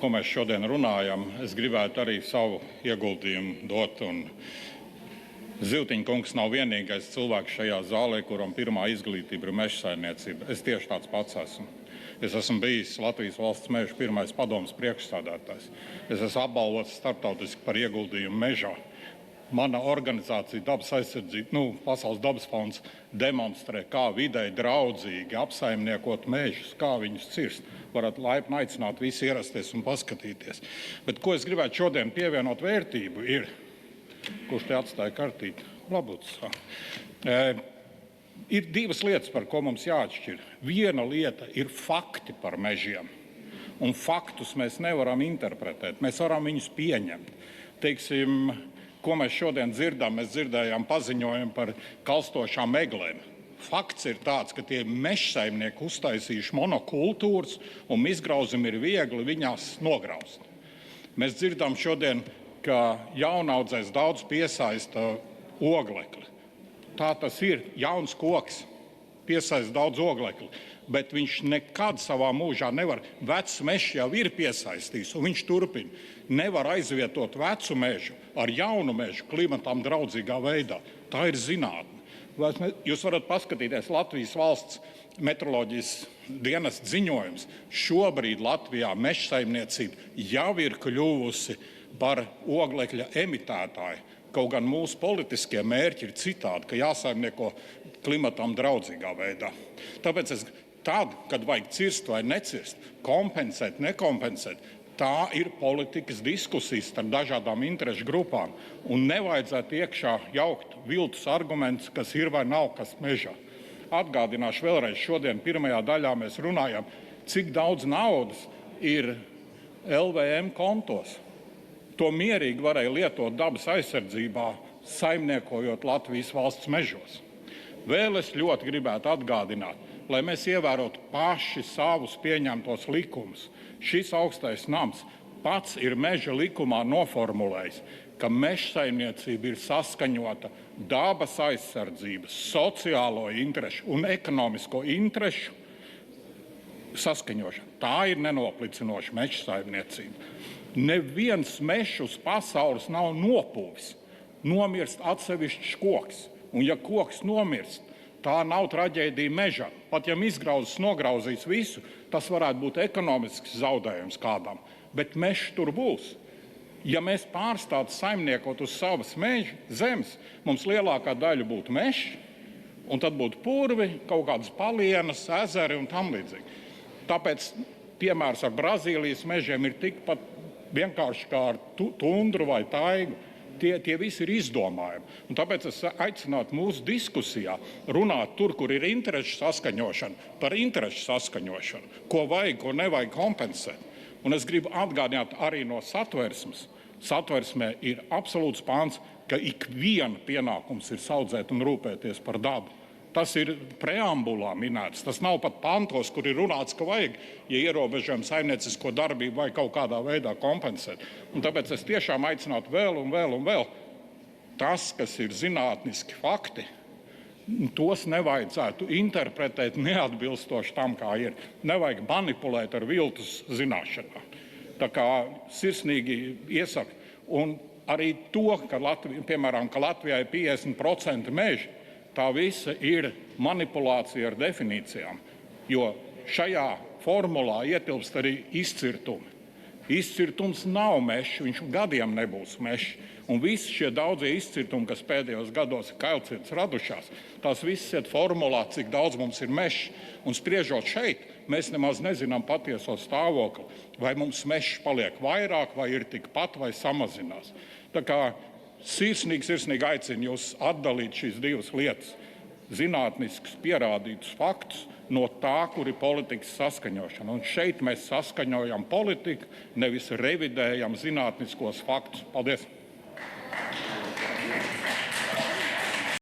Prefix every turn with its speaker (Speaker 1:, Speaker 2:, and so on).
Speaker 1: ko mēs šodien runājam, es gribētu arī savu ieguldījumu dot. Zivtiņkungs nav vienīgais cilvēks šajā zālē, kuram pirmā izglītība ir meža saimniecība. Es tieši tāds pats esmu. Es esmu bijis Latvijas valsts meža pirmais padomes priekšsādātājs. Es esmu apbalvots starptautiski par ieguldījumu mežā. Mana organizācija Dabas aizsardzība, Pasaules dabas fonds demonstrē, kā videi draudzīgi apsaimniekot mežus, kā viņus cirst. Varat laipni aicināt visi ierasties un paskatīties. Bet ko es gribētu šodien pievienot vērtību ir, kurš te atstāja kartīti? Labuts. Ir divas lietas, par ko mums jāatšķir. Viena lieta ir fakti par mežiem. Un faktus mēs nevaram interpretēt, mēs varam viņus pieņemt. Teiksim, ko mēs šodien dzirdam? Mēs dzirdējām paziņojumu par kalstošām meglēm. Fakts ir tāds, ka tie mežsaimnieki uztaisījuši monokultūras un izgrauzumi ir viegli viņās nograust. Mēs dzirdam šodien, ka jaunaudzēs daudz piesaista oglekli. Tā tas ir, jauns koks piesaista daudz oglekli, bet viņš nekad savā mūžā nevar. Vecs mežs jau ir piesaistījis, un viņš turpina. Nevar aizvietot vecu mežu ar jaunu mežu klimatam draudzīgā veidā. Tā ir zinātne. Jūs varat paskatīties Latvijas valsts meteoroloģijas dienesta ziņojums. Šobrīd Latvijā mežsaimniecība jau ir kļuvusi par oglekļa emitētāju. Kaut gan mūsu politiskie mērķi ir citādi, ka jāsaimnieko klimatam draudzīgā veidā. Tāpēc tad, kad vajag cirst vai necirst, kompensēt, nekompensēt, tā ir politikas diskusijas starp dažādām interešu grupām. Un nevajadzētu iekšā jaukt viltus argumentus, kas ir vai nav kas mežā. Atgādināšu vēlreiz, šodien pirmajā daļā mēs runājam, cik daudz naudas ir LVM kontos. To mierīgi varēja lietot dabas aizsardzībā, saimniekojot Latvijas valsts mežos. Vēl es ļoti gribētu atgādināt, lai mēs ievērotu paši savus pieņemtos likumus. Šis augstais nams pats ir meža likumā noformulējis, ka mežsaimniecība ir saskaņota dabas aizsardzības, sociālo interešu un ekonomisko interešu saskaņošana. Tā ir nenoplicinoša mežsaimniecība. Neviens mežs uz pasaules nav nopūvis. Nomirst atsevišķs koks. Un ja koks nomirst, tā nav traģēdija mežā. Pat ja izgrauzis, nograuzīs visu, tas varētu būt ekonomisks zaudējums kādam. Bet mežs tur būs. Ja mēs pārstātu saimniekot uz savas meža zemes, mums lielākā daļa būtu mežs, un tad būtu purvi, kaut kādas palienas, ezeri un tam līdzīgi. Tāpēc piemērs ar Brazīlijas mežiem ir tikpat vienkārši kā ar tundru vai taigu. Tie visi ir izdomājumi. Un tāpēc es aicinātu mūsu diskusijā runāt tur, kur ir interešu saskaņošana, par interešu saskaņošanu, ko vajag, ko nevajag kompensēt. Un es gribu atgādināt arī no satversmes. Satversmē ir absolūts pāns, ka ikviena pienākums ir saudzēt un rūpēties par dabu. Tas ir preambulā minēts. Tas nav pat pantos, kur ir runāts, ka vajag, ja ierobežojam saimniecisko darbību vai kaut kādā veidā kompensēt. Un tāpēc es tiešām aicinātu vēl un vēl un vēl. Tas, kas ir zinātniski fakti, tos nevajadzētu interpretēt neatbilstoši tam, kā ir. Nevajag manipulēt ar viltus zināšanām. Tā kā sirsnīgi iesaku. Un arī to, ka Latvijā ir 50% meža, tā visa ir manipulācija ar definīcijām, jo šajā formulā ietilpst arī izcirtumi. Izcirtums nav mežs, viņš gadiem nebūs mežs. Un visi šie daudzie izcirtumi, kas pēdējos gados ir kailcirtas radušās, tās visas iet formulā, cik daudz mums ir mežs. Un spriežot šeit, mēs nemaz nezinām patieso stāvokli, vai mums mežs paliek vairāk, vai ir tikpat, vai samazinās. Tā kā sirsnīgi aicinu jūs atdalīt šīs divas lietas, zinātniskus pierādītus faktus no tā, kur ir politikas saskaņošana. Un šeit mēs saskaņojam politiku, nevis revidējam zinātniskos faktus. Paldies!